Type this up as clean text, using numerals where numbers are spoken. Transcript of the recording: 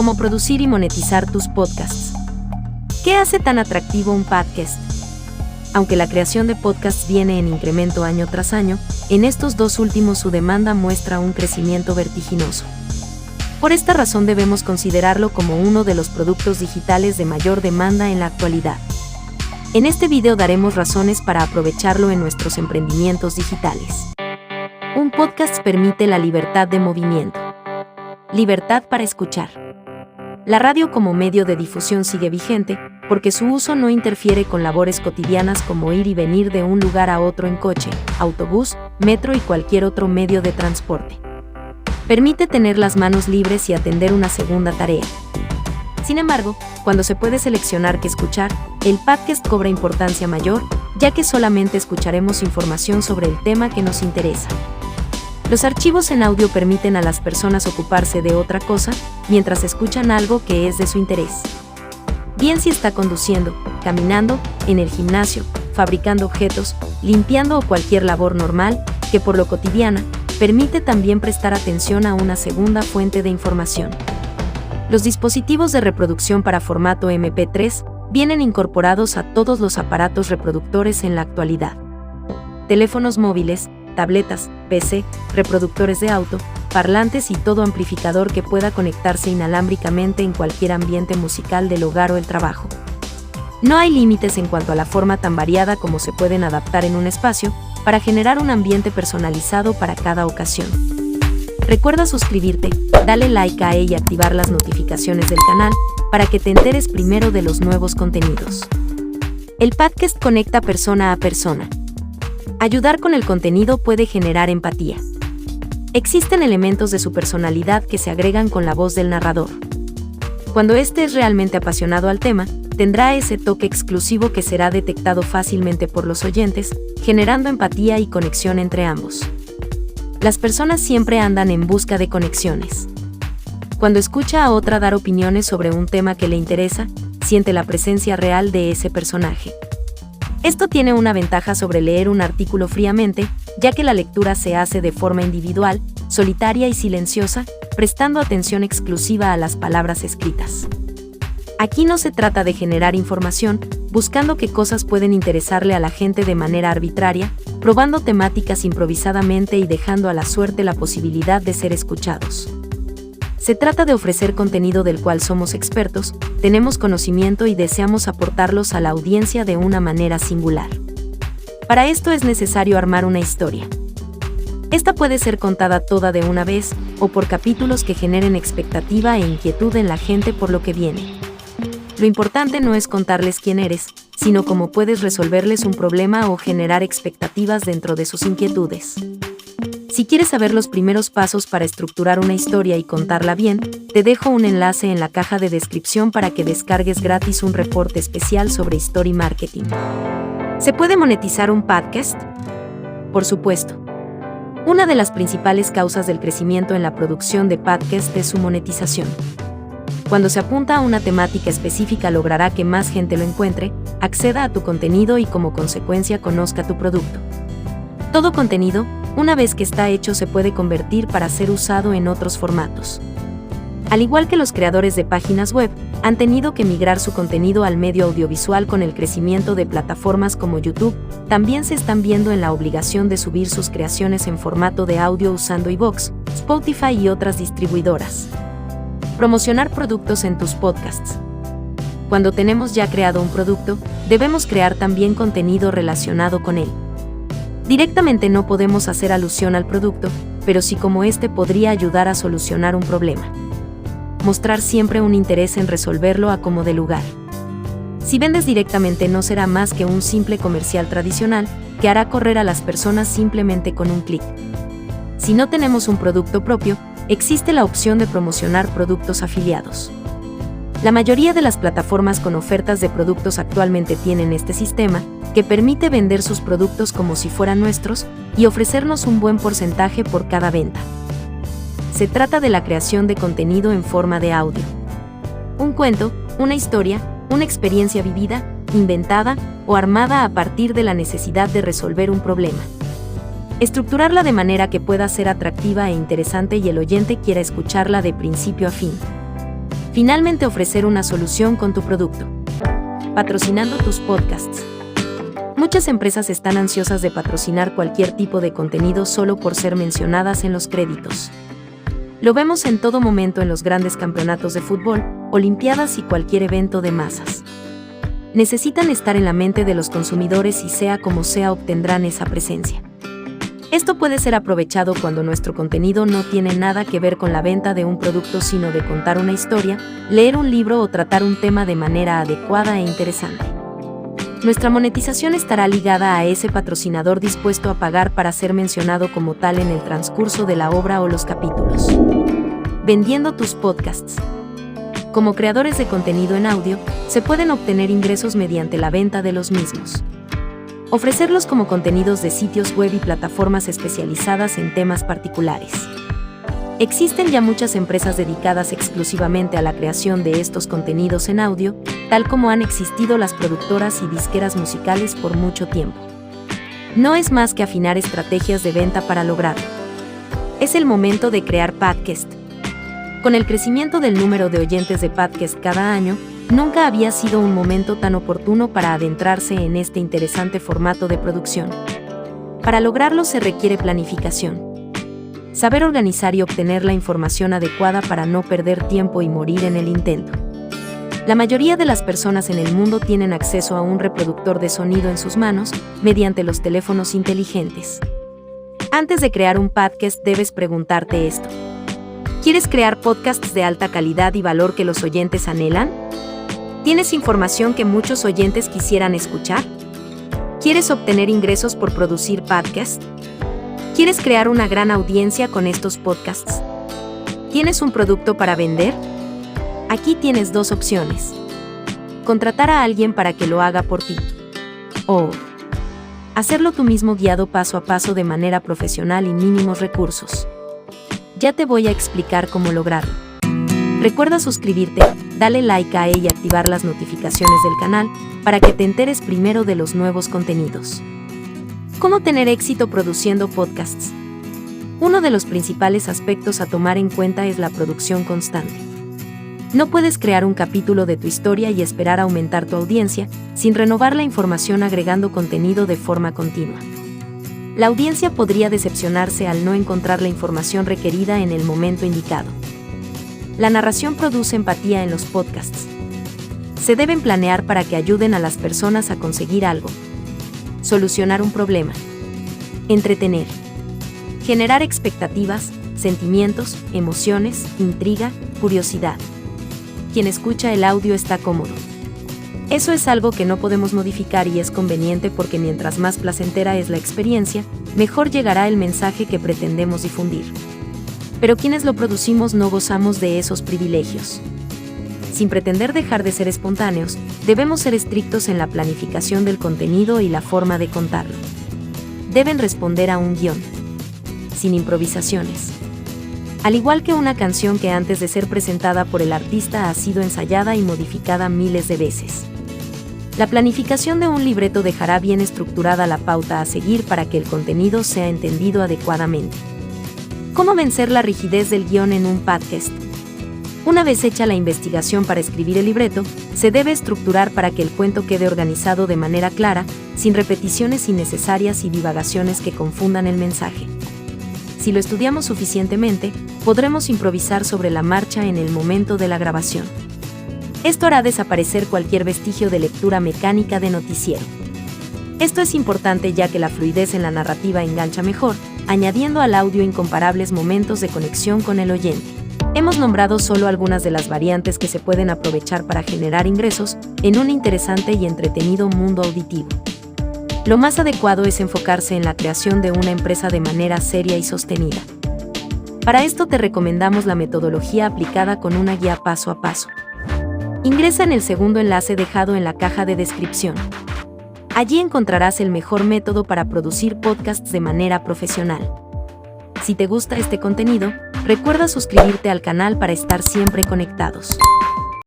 Cómo producir y monetizar tus podcasts. ¿Qué hace tan atractivo un podcast? Aunque la creación de podcasts viene en incremento año tras año, en estos dos últimos su demanda muestra un crecimiento vertiginoso. Por esta razón debemos considerarlo como uno de los productos digitales de mayor demanda en la actualidad. En este video daremos razones para aprovecharlo en nuestros emprendimientos digitales. Un podcast permite la libertad de movimiento. Libertad para escuchar. La radio como medio de difusión sigue vigente, porque su uso no interfiere con labores cotidianas como ir y venir de un lugar a otro en coche, autobús, metro y cualquier otro medio de transporte. Permite tener las manos libres y atender una segunda tarea. Sin embargo, cuando se puede seleccionar qué escuchar, el podcast cobra importancia mayor, ya que solamente escucharemos información sobre el tema que nos interesa. Los archivos en audio permiten a las personas ocuparse de otra cosa, mientras escuchan algo que es de su interés. Bien si está conduciendo, caminando, en el gimnasio, fabricando objetos, limpiando o cualquier labor normal, que por lo cotidiana, permite también prestar atención a una segunda fuente de información. Los dispositivos de reproducción para formato MP3 vienen incorporados a todos los aparatos reproductores en la actualidad. Teléfonos móviles, tabletas, PC, reproductores de auto, parlantes y todo amplificador que pueda conectarse inalámbricamente en cualquier ambiente musical del hogar o el trabajo. No hay límites en cuanto a la forma tan variada como se pueden adaptar en un espacio para generar un ambiente personalizado para cada ocasión. Recuerda suscribirte, dale like a y activar las notificaciones del canal para que te enteres primero de los nuevos contenidos. El podcast conecta persona a persona. Ayudar con el contenido puede generar empatía. Existen elementos de su personalidad que se agregan con la voz del narrador. Cuando éste es realmente apasionado al tema, tendrá ese toque exclusivo que será detectado fácilmente por los oyentes, generando empatía y conexión entre ambos. Las personas siempre andan en busca de conexiones. Cuando escucha a otra dar opiniones sobre un tema que le interesa, siente la presencia real de ese personaje. Esto tiene una ventaja sobre leer un artículo fríamente, ya que la lectura se hace de forma individual, solitaria y silenciosa, prestando atención exclusiva a las palabras escritas. Aquí no se trata de generar información, buscando qué cosas pueden interesarle a la gente de manera arbitraria, probando temáticas improvisadamente y dejando a la suerte la posibilidad de ser escuchados. Se trata de ofrecer contenido del cual somos expertos, tenemos conocimiento y deseamos aportarlos a la audiencia de una manera singular. Para esto es necesario armar una historia. Esta puede ser contada toda de una vez, o por capítulos que generen expectativa e inquietud en la gente por lo que viene. Lo importante no es contarles quién eres, sino cómo puedes resolverles un problema o generar expectativas dentro de sus inquietudes. Si quieres saber los primeros pasos para estructurar una historia y contarla bien, te dejo un enlace en la caja de descripción para que descargues gratis un reporte especial sobre Story Marketing. ¿Se puede monetizar un podcast? Por supuesto. Una de las principales causas del crecimiento en la producción de podcast es su monetización. Cuando se apunta a una temática específica logrará que más gente lo encuentre, acceda a tu contenido y como consecuencia conozca tu producto. Todo contenido, una vez que está hecho, se puede convertir para ser usado en otros formatos. Al igual que los creadores de páginas web, han tenido que migrar su contenido al medio audiovisual con el crecimiento de plataformas como YouTube, también se están viendo en la obligación de subir sus creaciones en formato de audio usando iVoox, Spotify y otras distribuidoras. Promocionar productos en tus podcasts. Cuando tenemos ya creado un producto, debemos crear también contenido relacionado con él. Directamente no podemos hacer alusión al producto, pero sí cómo este podría ayudar a solucionar un problema. Mostrar siempre un interés en resolverlo a como de lugar. Si vendes directamente no será más que un simple comercial tradicional, que hará correr a las personas simplemente con un clic. Si no tenemos un producto propio, existe la opción de promocionar productos afiliados. La mayoría de las plataformas con ofertas de productos actualmente tienen este sistema, que permite vender sus productos como si fueran nuestros, y ofrecernos un buen porcentaje por cada venta. Se trata de la creación de contenido en forma de audio. Un cuento, una historia, una experiencia vivida, inventada o armada a partir de la necesidad de resolver un problema. Estructurarla de manera que pueda ser atractiva e interesante y el oyente quiera escucharla de principio a fin. Finalmente, ofrecer una solución con tu producto. Patrocinando tus podcasts. Muchas empresas están ansiosas de patrocinar cualquier tipo de contenido solo por ser mencionadas en los créditos. Lo vemos en todo momento en los grandes campeonatos de fútbol, olimpiadas y cualquier evento de masas. Necesitan estar en la mente de los consumidores y sea como sea obtendrán esa presencia. Esto puede ser aprovechado cuando nuestro contenido no tiene nada que ver con la venta de un producto, sino de contar una historia, leer un libro o tratar un tema de manera adecuada e interesante. Nuestra monetización estará ligada a ese patrocinador dispuesto a pagar para ser mencionado como tal en el transcurso de la obra o los capítulos. Vendiendo tus podcasts. Como creadores de contenido en audio, se pueden obtener ingresos mediante la venta de los mismos. Ofrecerlos como contenidos de sitios web y plataformas especializadas en temas particulares. Existen ya muchas empresas dedicadas exclusivamente a la creación de estos contenidos en audio, tal como han existido las productoras y disqueras musicales por mucho tiempo. No es más que afinar estrategias de venta para lograrlo. Es el momento de crear podcast. Con el crecimiento del número de oyentes de podcast cada año, nunca había sido un momento tan oportuno para adentrarse en este interesante formato de producción. Para lograrlo se requiere planificación. Saber organizar y obtener la información adecuada para no perder tiempo y morir en el intento. La mayoría de las personas en el mundo tienen acceso a un reproductor de sonido en sus manos, mediante los teléfonos inteligentes. Antes de crear un podcast debes preguntarte esto. ¿Quieres crear podcasts de alta calidad y valor que los oyentes anhelan? ¿Tienes información que muchos oyentes quisieran escuchar? ¿Quieres obtener ingresos por producir podcasts? ¿Quieres crear una gran audiencia con estos podcasts? ¿Tienes un producto para vender? Aquí tienes dos opciones. Contratar a alguien para que lo haga por ti. O hacerlo tú mismo guiado paso a paso de manera profesional y mínimos recursos. Ya te voy a explicar cómo lograrlo. Recuerda suscribirte, dale like a él y activar las notificaciones del canal para que te enteres primero de los nuevos contenidos. ¿Cómo tener éxito produciendo podcasts? Uno de los principales aspectos a tomar en cuenta es la producción constante. No puedes crear un capítulo de tu historia y esperar aumentar tu audiencia sin renovar la información agregando contenido de forma continua. La audiencia podría decepcionarse al no encontrar la información requerida en el momento indicado. La narración produce empatía en los podcasts. Se deben planear para que ayuden a las personas a conseguir algo. Solucionar un problema. Entretener. Generar expectativas, sentimientos, emociones, intriga, curiosidad. Quien escucha el audio está cómodo. Eso es algo que no podemos modificar y es conveniente porque mientras más placentera es la experiencia, mejor llegará el mensaje que pretendemos difundir. Pero quienes lo producimos no gozamos de esos privilegios. Sin pretender dejar de ser espontáneos, debemos ser estrictos en la planificación del contenido y la forma de contarlo. Deben responder a un guión. Sin improvisaciones. Al igual que una canción que antes de ser presentada por el artista ha sido ensayada y modificada miles de veces. La planificación de un libreto dejará bien estructurada la pauta a seguir para que el contenido sea entendido adecuadamente. ¿Cómo vencer la rigidez del guión en un podcast? Una vez hecha la investigación para escribir el libreto, se debe estructurar para que el cuento quede organizado de manera clara, sin repeticiones innecesarias y divagaciones que confundan el mensaje. Si lo estudiamos suficientemente, podremos improvisar sobre la marcha en el momento de la grabación. Esto hará desaparecer cualquier vestigio de lectura mecánica de noticiero. Esto es importante ya que la fluidez en la narrativa engancha mejor, añadiendo al audio incomparables momentos de conexión con el oyente. Hemos nombrado solo algunas de las variantes que se pueden aprovechar para generar ingresos en un interesante y entretenido mundo auditivo. Lo más adecuado es enfocarse en la creación de una empresa de manera seria y sostenida. Para esto te recomendamos la metodología aplicada con una guía paso a paso. Ingresa en el segundo enlace dejado en la caja de descripción. Allí encontrarás el mejor método para producir podcasts de manera profesional. Si te gusta este contenido, recuerda suscribirte al canal para estar siempre conectados.